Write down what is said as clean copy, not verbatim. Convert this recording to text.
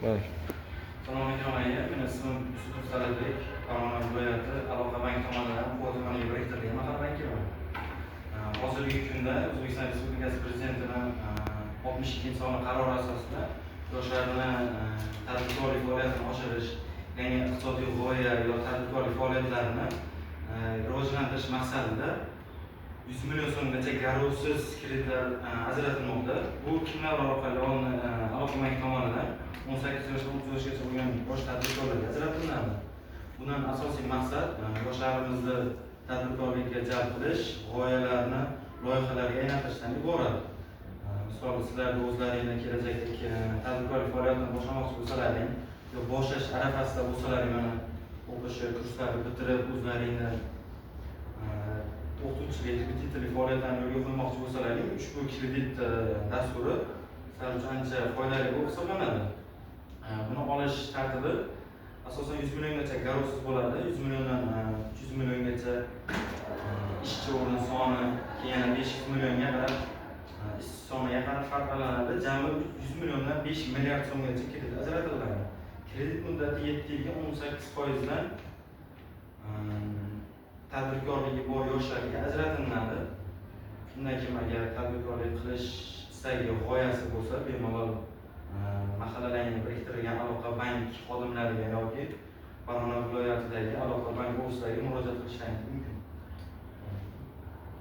Buyur. Assalomu alaykum aka. Meni ismim Yusupov Talabek. Farg'ona viloyati Aloqa bank tomonidan Qo'g'on tumaniga biriktirilgan mahalla bankiman. Hozirgi kunda O'zbekiston Respublikasi Prezidentining 62-sonli qarori asosida yoshlarni tadbirkorlik faoliyatini oshirish, yangi iqtisodiy g'oya yo tadbirkorlik faoliyatlarini rivojlantirish maqsadida 100 million so'mgacha garovsiz kreditlar ajratilmoqda. Bu kimlar orqali Aloqa bank tomonidan 18 yoshdan 30 yoshgacha bo'lgan yosh tadbirkorlarga ajratiladi. Bundan asosiy maqsad yoshlarimizni tadbirkorlikka jalb qilish, g'oyalarni loyihalarga aylantirishdan iborat. Misol sizlar o'zlaringizning kelajakdagi tadbirkorlik faoliyatini boshlamoqchi bo'lsalaring, yo boshlash arafasida bo'lsalaring, mana o'qish kurslarni bitirib o'zlaringni o'qituvchilik, repetitorlik faoliyatlarni yo'lga qo'ymoqchi bo'lsalaring, ushbu kredit dasturi sizlar uchun ancha foydali bo'lib hisoblanadi. Buni olish tartibi asosan 100 milliongacha garovsiz bo'ladi. 100 milliondan 300 milliongacha ishchi o'rin soni, keyin 500 millionga qarab ish soniga qarab farqlanadi. Jami 100 milliondan 5 milliard so'mgacha kredit ajratiladi. Kredit muddati 7 yilga 18% dan tadbirkorligi bor yoshlarga ajratiladi. Shundan keyin agar tadbirkorlik qilish istagi, g'oyasi bo'lsa, bemalol mahallalarga biriktirilgan Aloqa bank xodimlariga yoki Farg'ona viloyatidagi Aloqa bank ofislariga murojaat qilishlari mumkin.